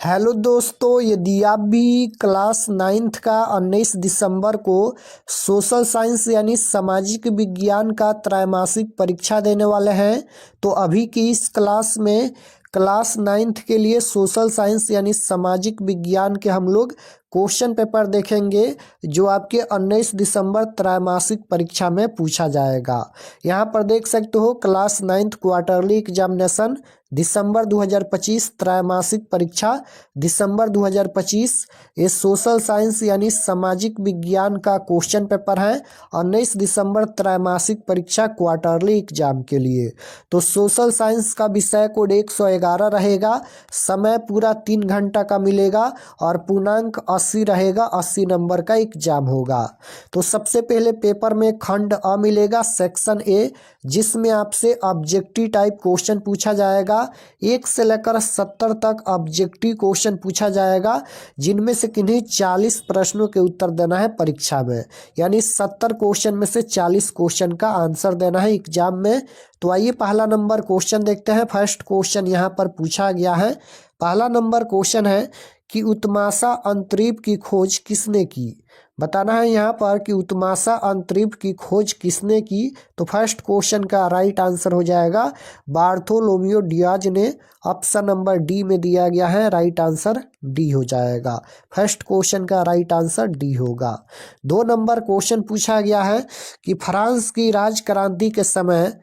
Hello दोस्तों, यदि आप भी क्लास 9th का 19 दिसंबर को सोशल साइंस यानी सामाजिक विज्ञान का त्रैमासिक परीक्षा देने वाले हैं तो अभी की इस क्लास में क्लास 9th के लिए सोशल साइंस यानी सामाजिक विज्ञान के हम लोग क्वेश्चन पेपर देखेंगे जो आपके 19 दिसंबर त्रैमासिक परीक्षा में पूछा जाएगा। यहाँ पर देख सकते हो क्लास 9th क्वार्टरली एग्जामिनेशन दिसंबर 2025, त्रैमासिक परीक्षा दिसंबर 2025। ये सोशल साइंस यानी सामाजिक विज्ञान का क्वेश्चन पेपर है 19 दिसंबर त्रैमासिक परीक्षा क्वार्टरली एग्जाम के लिए। तो सोशल साइंस का विषय कोड 111 रहेगा, समय पूरा 3 घंटा का मिलेगा और पूर्णांक 80 रहेगा। 80 नंबर का एग्जाम होगा। तो सबसे पहले पेपर में खंड अ मिलेगा, सेक्शन ए, जिसमें आपसे ऑब्जेक्टिव टाइप क्वेश्चन पूछा जाएगा। 1 से लेकर 70 तक ऑब्जेक्टिव क्वेश्चन पूछा जाएगा, जिनमें से किन्हीं 40 प्रश्नों के उत्तर देना है परीक्षा में, यानी 70 क्वेश्चन में से 40 क्वेश्चन का आंसर देना है एग्जाम में। तो आइए पहला नंबर क्वेश्चन देखते हैं। फर्स्ट क्वेश्चन यहाँ पर पूछा गया है। पहला नंबर क्वेश्चन है कि उत्माशा अंतरीप की खोज किसने की। बताना है यहाँ पर कि उत्माशा अंतरीप की खोज किसने की। तो फर्स्ट क्वेश्चन का राइट आंसर हो जाएगा बार्थोलोमियो डियाज ने। ऑप्शन नंबर डी में दिया गया है, राइट आंसर डी हो जाएगा। फर्स्ट क्वेश्चन का राइट आंसर डी होगा। 2 नंबर क्वेश्चन पूछा गया है कि फ्रांस की राजक्रांति के समय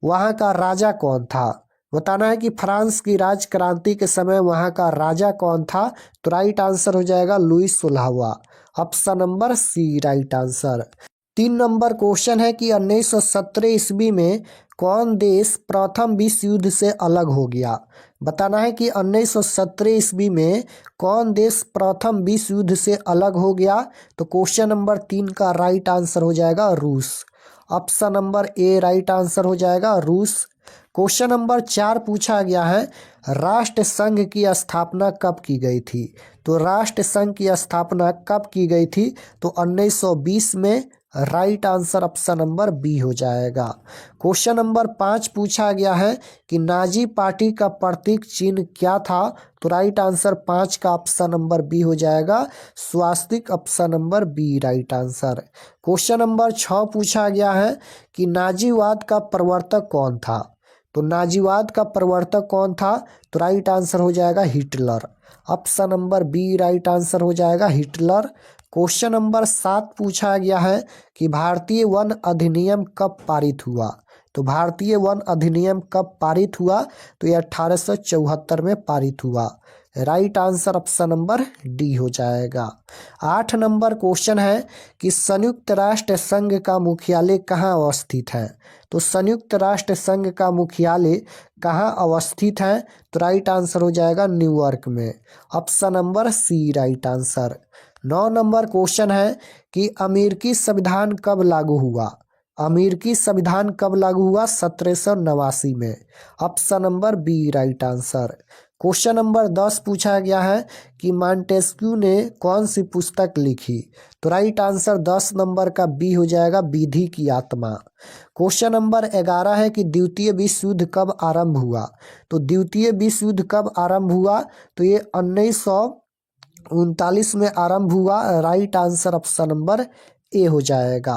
वहाँ का राजा कौन था। बताना है कि फ्रांस की राजक्रांति के समय वहाँ का राजा कौन था। तो राइट आंसर हो जाएगा लुईस 16वां। Option number C right answer. 3 number question है कि 1917 ईस्वी में कौन देश प्रथम विश्व युद्ध से अलग हो गया। बताना है कि 1917 ईस्वी में कौन देश प्रथम विश्व युद्ध से अलग हो गया। तो क्वेश्चन नंबर 3 का राइट आंसर हो जाएगा रूस। Option number A right answer हो जाएगा रूस। क्वेश्चन नंबर 4 पूछा गया है राष्ट्र संघ की स्थापना कब की गई थी। तो राष्ट्र संघ की स्थापना कब की गई थी। तो 1920 में, right answer option number B हो जाएगा। क्वेश्चन नंबर 5 पूछा गया है कि नाजी पार्टी का प्रतीक चिन्ह क्या था। तो राइट आंसर 5 का ऑप्शन नंबर बी हो जाएगा Swastik. Option number B right answer. Question number 6 पूछा गया है कि नाजीवाद का प्रवर्तक कौन था। तो नाजीवाद का प्रवर्तक कौन था। तो राइट आंसर हो जाएगा Hitler. Option number B right answer हो जाएगा हिटलर। क्वेश्चन नंबर 7 पूछा गया है कि भारतीय वन अधिनियम कब पारित हुआ। तो भारतीय वन अधिनियम कब पारित हुआ। तो यह 1874 में पारित हुआ। Right answer option number D हो जाएगा। 8 नंबर क्वेश्चन है कि संयुक्त राष्ट्र संघ का मुख्यालय कहाँ अवस्थित है। तो संयुक्त राष्ट्र संघ का मुख्यालय कहाँ अवस्थित है। तो राइट आंसर हो जाएगा न्यूयॉर्क में। Option number C right answer. 9 number question है कि अमेरिकी संविधान कब लागू हुआ। अमेरिकी संविधान कब लागू हुआ। 1789 में। Option number B right answer. Question number 10 पूछा गया है कि मॉन्टेस्क्यू ने कौन सी पुस्तक लिखी। तो राइट आंसर 10 नंबर का बी हो जाएगा विधि की आत्मा। क्वेश्चन नंबर 11 है कि द्वितीय विश्व युद्ध कब आरंभ हुआ। तो द्वितीय विश्व युद्ध कब आरंभ हुआ। तो ये 1939 में आरंभ हुआ। Right answer option number A हो जाएगा।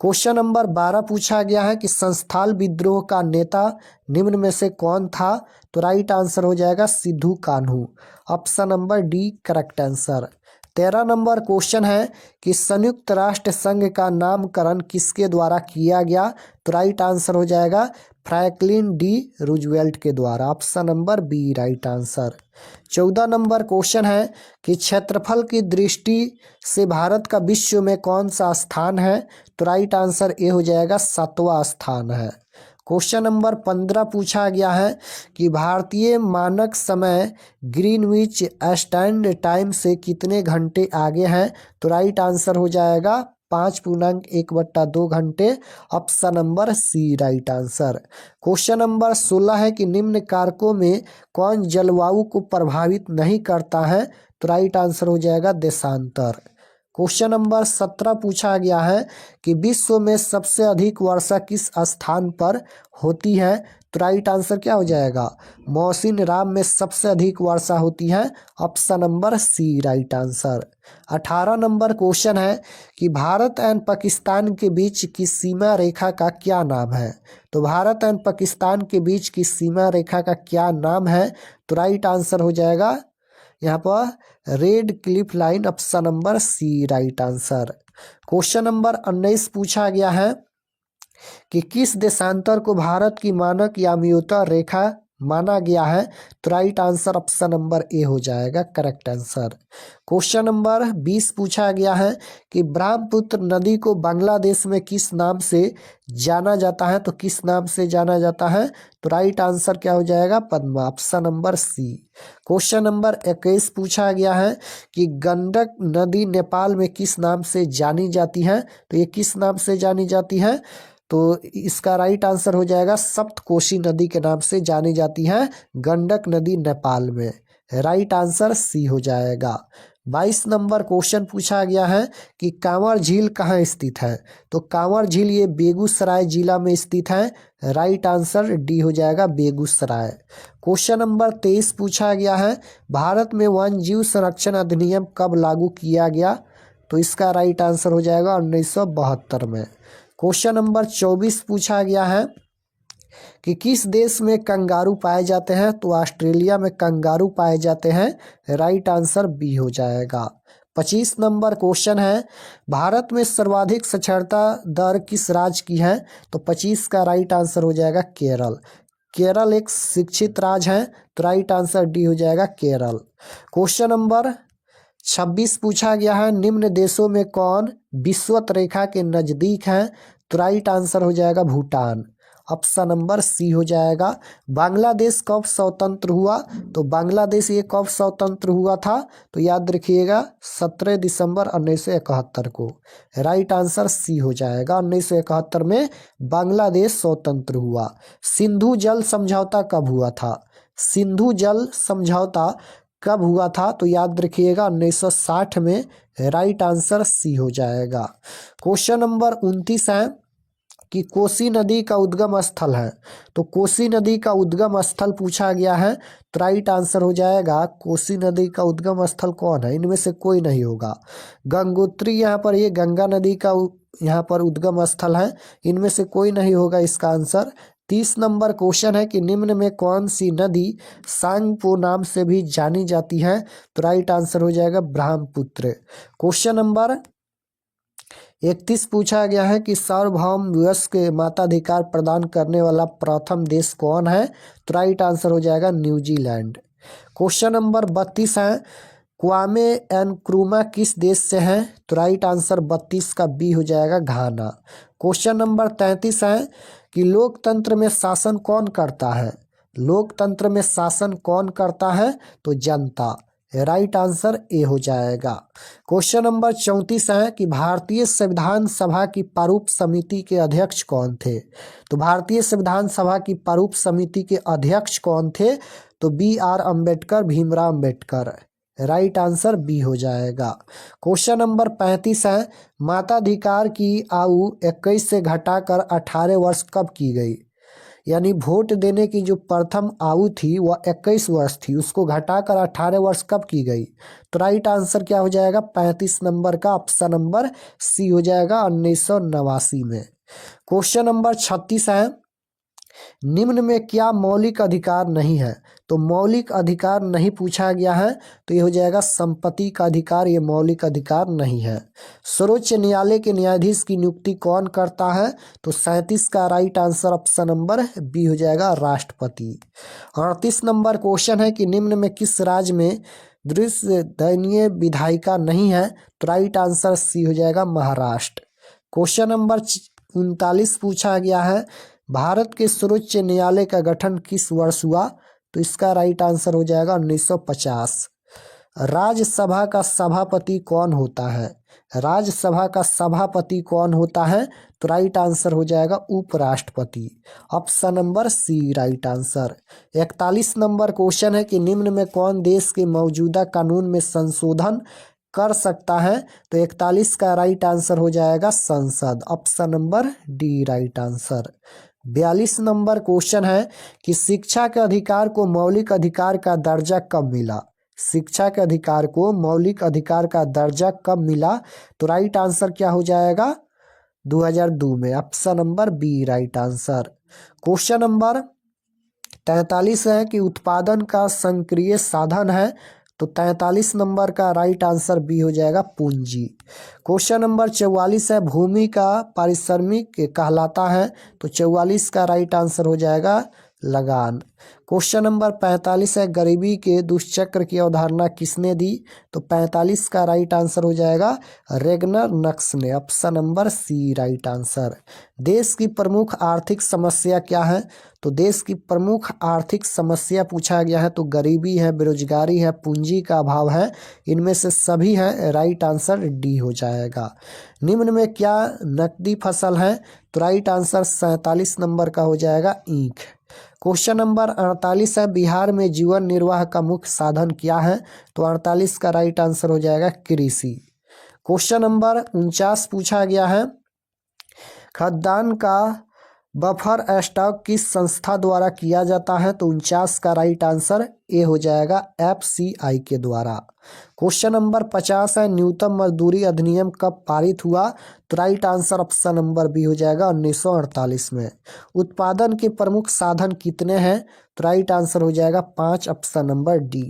क्वेश्चन नंबर 12 पूछा गया है कि संस्थाल विद्रोह का नेता निम्न में से कौन था। तो राइट आंसर हो जाएगा Sidhu Kanhu. Option number D correct answer. 13 number question है कि संयुक्त राष्ट्र संघ का नामकरण किसके द्वारा किया गया। तो राइट आंसर हो जाएगा फ्रैंकलिन डी रूजवेल्ट के द्वारा। Option number B right answer. 14 number question है कि क्षेत्रफल की दृष्टि से भारत का विश्व में कौन सा स्थान है। तो राइट आंसर ए हो जाएगा 7वां स्थान है। क्वेश्चन नंबर 15 पूछा गया है कि भारतीय मानक समय ग्रीनविच स्टैंड टाइम से कितने घंटे आगे हैं। तो राइट आंसर हो जाएगा 5.1/2 घंटे। Option number C right answer. Question number 16 है कि निम्न कारकों में कौन जलवायु को प्रभावित नहीं करता है। तो राइट आंसर हो जाएगा देशांतर। क्वेश्चन नंबर 17 पूछा गया है कि विश्व में सबसे अधिक वर्षा किस स्थान पर होती है। तो राइट आंसर क्या हो जाएगा, मौसिन राम में सबसे अधिक वर्षा होती है। Option number C right answer. 18 number question है कि भारत एंड पाकिस्तान के बीच की सीमा रेखा का क्या नाम है। तो भारत एंड पाकिस्तान के बीच की सीमा रेखा का क्या नाम है। तो राइट आंसर हो जाएगा यहाँ पर Radcliffe line. Option number C right answer. Question number 19 पूछा गया है कि किस देशांतर को भारत की मानक यामियोता रेखा माना गया है। तो right answer option number A हो जाएगा करेक्ट आंसर। क्वेश्चन नंबर 20 पूछा गया है कि ब्रह्मपुत्र नदी को बांग्लादेश में किस नाम से जाना जाता है। तो किस नाम से जाना जाता है। तो राइट आंसर क्या हो जाएगा, Padma. Option number C. Question number 21 पूछा गया है कि गंडक नदी नेपाल में किस नाम से जानी जाती है। तो ये किस नाम से जानी जाती है। तो इसका राइट आंसर हो जाएगा सप्तकोशी नदी के नाम से जानी जाती है गंडक नदी नेपाल में। राइट आंसर सी हो जाएगा। 22 नंबर क्वेश्चन पूछा गया है कि कांवर झील कहाँ स्थित है। तो कांवर झील ये बेगूसराय जिला में स्थित है। राइट आंसर डी हो जाएगा बेगूसराय। क्वेश्चन नंबर 23 पूछा गया है भारत में वन्य जीव संरक्षण अधिनियम कब लागू किया गया। तो इसका राइट आंसर हो जाएगा 1972 में। क्वेश्चन नंबर 24 पूछा गया है कि किस देश में कंगारू पाए जाते हैं। तो ऑस्ट्रेलिया में कंगारू पाए जाते हैं। राइट आंसर बी हो जाएगा। 25 नंबर क्वेश्चन है भारत में सर्वाधिक साक्षरता दर किस राज्य की है। तो 25 का राइट आंसर हो जाएगा केरल। केरल एक शिक्षित राज्य है। तो राइट आंसर डी हो जाएगा केरल। क्वेश्चन नंबर 26 पूछा गया है निम्न देशों में कौन विषुवत रेखा के नजदीक है। तो राइट आंसर हो जाएगा भूटान। ऑप्शन नंबर सी हो जाएगा। बांग्लादेश कब स्वतंत्र हुआ। तो बांग्लादेश ये कब स्वतंत्र हुआ था। तो याद रखिएगा 17 दिसंबर 1971 को। राइट आंसर सी हो जाएगा। 1971 में बांग्लादेश स्वतंत्र हुआ। सिंधु जल समझौता कब हुआ था। सिंधु जल समझौता कब हुआ था। तो याद रखिएगा 1960 में। राइट आंसर सी हो जाएगा। क्वेश्चन नंबर 29 है कि कोसी नदी का उद्गम स्थल है। तो कोसी नदी का उद्गम स्थल पूछा गया है। तो राइट आंसर हो जाएगा कोसी नदी का उद्गम स्थल कौन है, इनमें से कोई नहीं होगा। गंगोत्री यहाँ पर ये गंगा नदी का यहाँ पर उद्गम स्थल है, इनमें से कोई नहीं होगा इसका आंसर। 30 नंबर क्वेश्चन है कि निम्न में कौन सी नदी सांगपो नाम से भी जानी जाती है। तो राइट आंसर हो जाएगा ब्रह्मपुत्र। क्वेश्चन नंबर 31 पूछा गया है कि सार्वभौम विश्व के माताधिकार प्रदान करने वाला प्रथम देश कौन है। तो राइट आंसर हो जाएगा न्यूजीलैंड। क्वेश्चन नंबर 32 है क्वामे एनक्रूमा किस देश से हैं। तो राइट आंसर 32 का बी हो जाएगा घाना। क्वेश्चन नंबर 33 है कि लोकतंत्र में शासन कौन करता है। लोकतंत्र में शासन कौन करता है। तो जनता। राइट आंसर ए हो जाएगा। क्वेश्चन नंबर 34 है कि भारतीय संविधान सभा की प्रारूप समिति के अध्यक्ष कौन थे। तो भारतीय संविधान सभा की प्रारूप समिति के अध्यक्ष कौन थे। तो B R Ambedkar, Bhimrao Ambedkar. Right answer B हो जाएगा। क्वेश्चन नंबर 35 है माताधिकार की आयु 21 से घटाकर 18 वर्ष कब की गई। यानी वोट देने की जो प्रथम आयु थी वह 21 वर्ष थी, उसको घटाकर 18 वर्ष कब की गई। तो राइट आंसर क्या हो जाएगा 35 नंबर का ऑप्शन नंबर सी हो जाएगा 1989 में। क्वेश्चन नंबर 36 है निम्न में क्या मौलिक अधिकार नहीं है। तो मौलिक अधिकार नहीं पूछा गया है, तो ये हो जाएगा संपत्ति का अधिकार, ये मौलिक अधिकार नहीं है। सर्वोच्च न्यायालय के न्यायाधीश की नियुक्ति कौन करता है। तो 37 का right answer option number B हो जाएगा राष्ट्रपति। 38 नंबर क्वेश्चन है कि निम्न में किस राज्य में दृश्य दयनीय विधायिका नहीं है। तो राइट आंसर सी हो जाएगा महाराष्ट्र। क्वेश्चन नंबर 39 पूछा गया है भारत के सर्वोच्च न्यायालय का गठन किस वर्ष हुआ। तो इसका राइट आंसर हो जाएगा 1950। राज्यसभा का सभापति कौन होता है। राज्यसभा का सभापति कौन होता है। तो राइट आंसर हो जाएगा उपराष्ट्रपति। Option number C right answer. 41 number question है कि निम्न में कौन देश के मौजूदा कानून में संशोधन कर सकता है, तो 41 का राइट आंसर हो जाएगा संसद, option number D right answer. 42 number question है कि शिक्षा के अधिकार को मौलिक अधिकार का दर्जा कब मिला। शिक्षा के अधिकार को मौलिक अधिकार का दर्जा कब मिला, तो राइट आंसर क्या हो जाएगा 2002 में, option number B right answer. Question number 43 है कि उत्पादन का संक्रिय साधन है, तो 43 नंबर का राइट आंसर बी हो जाएगा पूंजी। क्वेश्चन नंबर 44 है भूमि का पारिश्रमिक कहलाता है, तो 44 का राइट आंसर हो जाएगा लगान। क्वेश्चन नंबर 45 है गरीबी के दुष्चक्र की अवधारणा किसने दी, तो 45 का राइट आंसर हो जाएगा रेगनर नक्स ने, option number C right answer. देश की प्रमुख आर्थिक समस्या क्या है, तो देश की प्रमुख आर्थिक समस्या पूछा गया है तो गरीबी है, बेरोजगारी है, पूंजी का अभाव है, इनमें से सभी है, राइट आंसर डी हो जाएगा। निम्न में क्या नकदी फसल है, तो राइट आंसर 47 नंबर का हो जाएगा ईंख। क्वेश्चन नंबर 48 है बिहार में जीवन निर्वाह का मुख्य साधन क्या है, तो 48 का राइट आंसर हो जाएगा कृषि। क्वेश्चन नंबर 49 पूछा गया है खाद्यान्न का बफर स्टॉक किस संस्था द्वारा किया जाता है, तो 49 का राइट आंसर ए हो जाएगा FCI के द्वारा। क्वेश्चन नंबर 50 है न्यूनतम मजदूरी अधिनियम कब पारित हुआ, तो right answer option number B हो जाएगा 1948 में। उत्पादन के प्रमुख साधन कितने हैं, तो राइट आंसर हो जाएगा 5, option number D.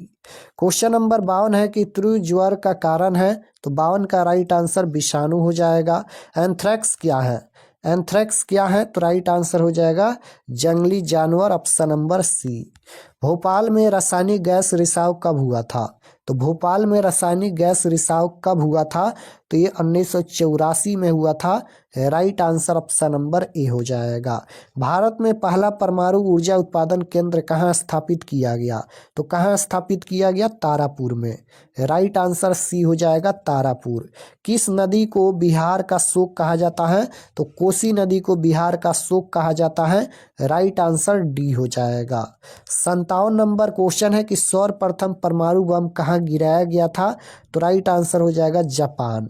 Question number 52 है कि तीव्र ज्वर का कारण है, तो 52 का राइट आंसर विषाणु हो जाएगा। एंथ्रेक्स क्या है, एंथ्रेक्स क्या है, तो राइट आंसर हो जाएगा जंगली जानवर, ऑप्शन नंबर सी। भोपाल में रासायनिक गैस रिसाव कब हुआ था, तो भोपाल में रासायनिक गैस रिसाव कब हुआ था, तो ये 1984 में हुआ था, right answer option number A हो जाएगा। भारत में पहला परमाणु ऊर्जा उत्पादन केंद्र कहाँ स्थापित किया गया, तो कहाँ स्थापित किया गया, तारापुर में, राइट आंसर सी हो जाएगा तारापुर। किस नदी को बिहार का शोक कहा जाता है, तो कोसी नदी को बिहार का शोक कहा जाता है, राइट आंसर डी हो जाएगा। 57 नंबर क्वेश्चन है कि सर्वप्रथम परमाणु बम कहाँ गिराया गया था, तो राइट आंसर हो जाएगा जापान।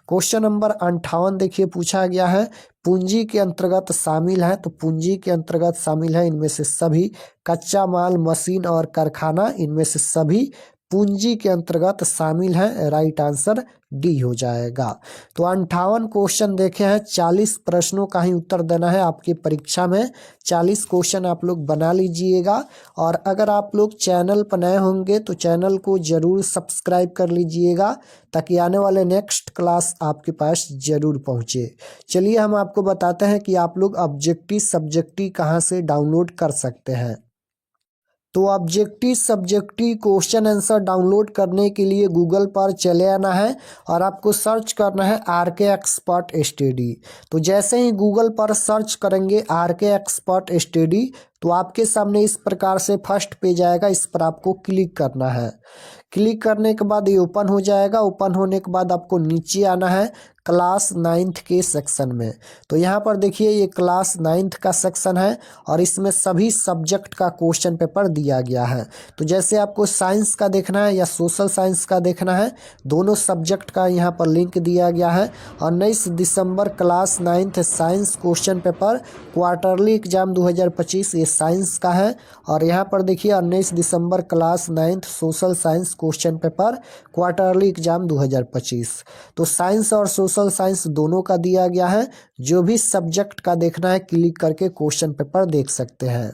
क्वेश्चन नंबर 58 देखिए पूछा गया है पूंजी के अंतर्गत शामिल है, तो पूंजी के अंतर्गत शामिल है इनमें से सभी, कच्चा माल, मशीन और कारखाना, इनमें से सभी पूंजी के अंतर्गत शामिल है, राइट आंसर डी हो जाएगा। तो 58 क्वेश्चन देखे हैं, 40 प्रश्नों का ही उत्तर देना है आपकी परीक्षा में। 40 क्वेश्चन आप लोग बना लीजिएगा, और अगर आप लोग चैनल पर नए होंगे तो चैनल को जरूर सब्सक्राइब कर लीजिएगा, ताकि आने वाले नेक्स्ट क्लास आपके पास जरूर पहुंचे। चलिए हम आपको बताते हैं कि आप लोग ऑब्जेक्टिव सब्जेक्टिव कहाँ से डाउनलोड कर सकते हैं। तो objective subjective question answer download करने के लिए गूगल पर चले आना है और आपको सर्च करना है RK एक्सपर्ट स्टडी। तो जैसे ही गूगल पर सर्च करेंगे RK एक्सपर्ट स्टडी, तो आपके सामने इस प्रकार से फर्स्ट पेज आएगा, इस पर आपको क्लिक करना है। क्लिक करने के बाद ये ओपन हो जाएगा। ओपन होने के बाद आपको नीचे आना है क्लास 9th के सेक्शन में। तो यहाँ पर देखिए ये क्लास 9th का सेक्शन है और इसमें सभी सब्जेक्ट का क्वेश्चन पेपर दिया गया है। तो जैसे आपको साइंस का देखना है या सोशल साइंस का देखना है, दोनों सब्जेक्ट का यहाँ पर लिंक दिया गया है। 19 दिसंबर class 9th science question paper quarterly exam 2025 ये साइंस का है। और यहाँ पर देखिए 19 दिसंबर class 9th social science question paper quarterly exam 2025। तो साइंस और सोशल साइंस दोनों का दिया गया है। जो भी सब्जेक्ट का देखना है क्लिक करके क्वेश्चन पेपर देख सकते हैं।